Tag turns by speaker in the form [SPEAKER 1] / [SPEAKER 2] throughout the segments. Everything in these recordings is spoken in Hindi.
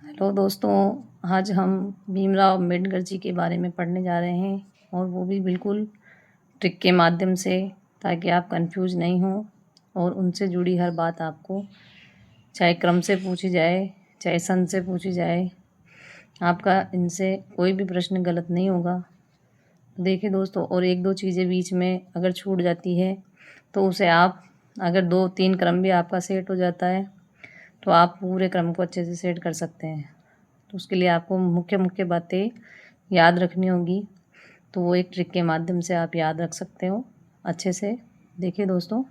[SPEAKER 1] हेलो दोस्तों, आज हम भीमराव अम्बेडकर जी के बारे में पढ़ने जा रहे हैं और वो भी बिल्कुल ट्रिक के माध्यम से, ताकि आप कंफ्यूज नहीं हो और उनसे जुड़ी हर बात आपको चाहे क्रम से पूछी जाए, चाहे सन से पूछी जाए, आपका इनसे कोई भी प्रश्न गलत नहीं होगा। देखिए दोस्तों, और एक दो चीज़ें बीच में अगर छूट जाती है तो उसे आप, अगर 2-3 क्रम भी आपका सेट हो जाता है तो आप पूरे क्रम को अच्छे से सेट कर सकते हैं। तो उसके लिए आपको मुख्य मुख्य बातें याद रखनी होगी, तो वो एक ट्रिक के माध्यम से आप याद रख सकते हो अच्छे से। देखिए दोस्तों,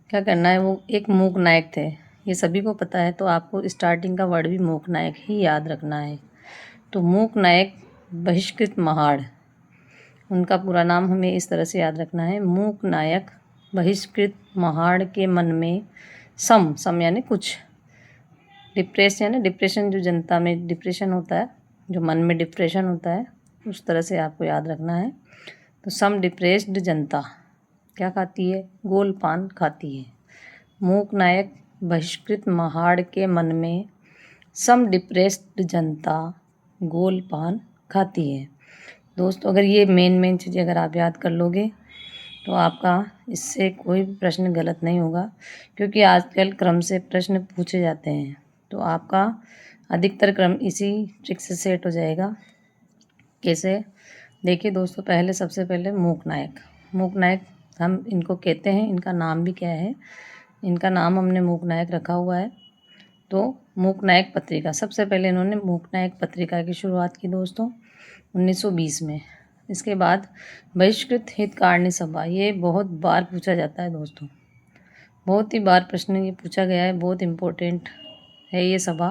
[SPEAKER 1] क्या करना है, वो एक मूक नायक थे, ये सभी को पता है, तो आपको स्टार्टिंग का वर्ड भी मूक नायक ही याद रखना है। तो मूक नायक बहिष्कृत महाड़, उनका पूरा नाम हमें इस तरह से याद रखना है। मूक नायक बहिष्कृत महाड़ के मन में सम यानी कुछ, डिप्रेस यानी डिप्रेशन, जो जनता में डिप्रेशन होता है, जो मन में डिप्रेशन होता है, उस तरह से आपको याद रखना है। तो सम डिप्रेस्ड जनता क्या खाती है? गोल पान खाती है। मूक नायक बहिष्कृत महाड़ के मन में सम डिप्रेस्ड जनता गोल पान खाती है। दोस्तों, अगर ये मेन चीज़ें अगर आप याद कर लोगे तो आपका इससे कोई भी प्रश्न गलत नहीं होगा, क्योंकि आजकल क्रम से प्रश्न पूछे जाते हैं, तो आपका अधिकतर क्रम इसी ट्रिक से सेट हो जाएगा। कैसे? देखिए दोस्तों, सबसे पहले मूक नायक हम इनको कहते हैं, इनका नाम भी क्या है, इनका नाम हमने मूक नायक रखा हुआ है। तो मूक नायक पत्रिका, सबसे पहले इन्होंने मूक नायक पत्रिका की शुरुआत की दोस्तों 1920 में। इसके बाद बहिष्कृत हितकारिणी सभा, ये बहुत बार पूछा जाता है दोस्तों, बहुत ही बार प्रश्न ये पूछा गया है, बहुत इम्पोर्टेंट है ये सभा।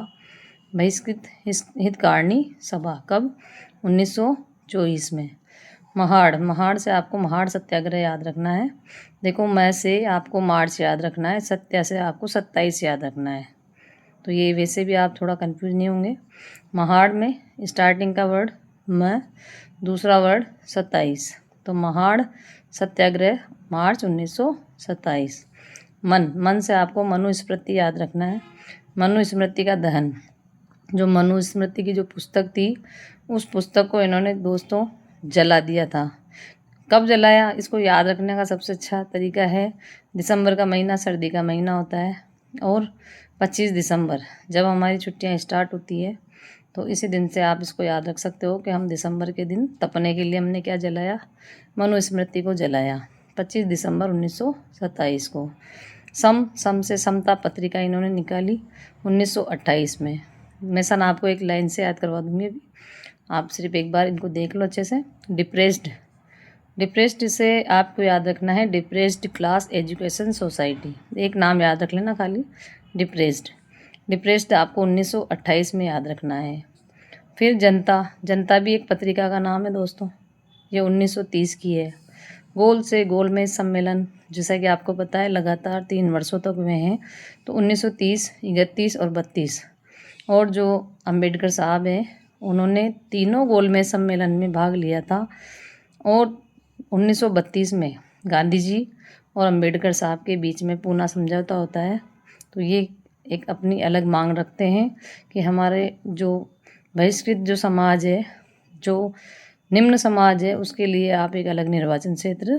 [SPEAKER 1] बहिष्कृत हितकारिणी सभा कब? 1924 में। महाड़ से आपको महाड़ सत्याग्रह याद रखना है। देखो, मैं से आपको मार्च याद रखना है, सत्या से आपको 27 याद रखना है, तो ये वैसे भी आप थोड़ा कंफ्यूज नहीं होंगे। महाड़ में स्टार्टिंग का वर्ड म, दूसरा वर्ड 27, तो महाड़ सत्याग्रह मार्च 1927। मन से आपको मनुस्मृति याद रखना है। मनुस्मृति का दहन, जो मनुस्मृति की जो पुस्तक थी, उस पुस्तक को इन्होंने दोस्तों जला दिया था। कब जलाया? इसको याद रखने का सबसे अच्छा तरीका है, दिसंबर का महीना सर्दी का महीना होता है, और 25 दिसंबर जब हमारी छुट्टियां स्टार्ट होती है, तो इसी दिन से आप इसको याद रख सकते हो कि हम दिसंबर के दिन तपने के लिए हमने क्या जलाया? मनुस्मृति को जलाया, 25 दिसंबर 1927 को। सम से समता पत्रिका इन्होंने निकाली 1928 में। मैं सन आपको एक लाइन से याद करवा दूंगी, अभी आप सिर्फ एक बार इनको देख लो अच्छे से। डिप्रेस्ड से आपको याद रखना है डिप्रेस्ड क्लास एजुकेशन सोसाइटी, एक नाम याद रख लेना खाली, डिप्रेस्ड आपको 1928 में याद रखना है। फिर जनता भी एक पत्रिका का नाम है दोस्तों, ये 1930 की है। गोल से गोलमेज सम्मेलन, जैसा कि आपको पता है लगातार 3 वर्षों तक हुए हैं, तो 1930, 31 और 32। और जो अंबेडकर साहब हैं, उन्होंने तीनों गोलमेज सम्मेलन में भाग लिया था, और 1932 में गांधी जी और अंबेडकर साहब के बीच में पूना समझौता होता है। तो ये एक अपनी अलग मांग रखते हैं कि हमारे जो बहिष्कृत जो समाज है, जो निम्न समाज है, उसके लिए आप एक अलग निर्वाचन क्षेत्र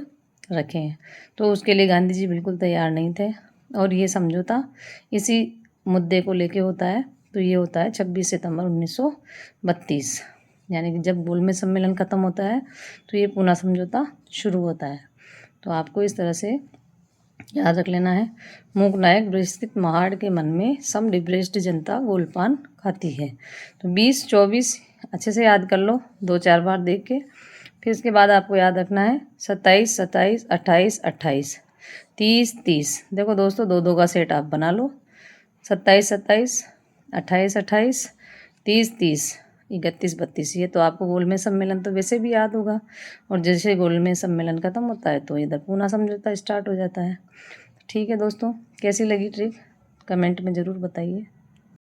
[SPEAKER 1] रखें। तो उसके लिए गांधी जी बिल्कुल तैयार नहीं थे, और ये समझौता इसी मुद्दे को लेके होता है। तो ये होता है 26 सितंबर 1932, यानी कि जब गोलमेज सम्मेलन ख़त्म होता है तो ये पूना समझौता शुरू होता है। तो आपको इस तरह से याद रख लेना है। मूक नायक बहिष्कृत महाड़ के मन में सम डिप्रेस्ड जनता गोलपान खाती है। तो 20-24 अच्छे से याद कर लो, 2-4 बार देख के। फिर इसके बाद आपको याद रखना है 27, 27, 28, 28, 30, 30। देखो दोस्तों, 2-2 का सेट आप बना लो, 27, 27, 28, 28, 30, 30, 31, 32। ये तो आपको गोलमेज सम्मेलन तो वैसे भी याद होगा, और जैसे गोलमेज सम्मेलन खत्म होता है तो इधर पूना समझौता स्टार्ट हो जाता है। ठीक है दोस्तों, कैसी लगी ट्रिक कमेंट में ज़रूर बताइए।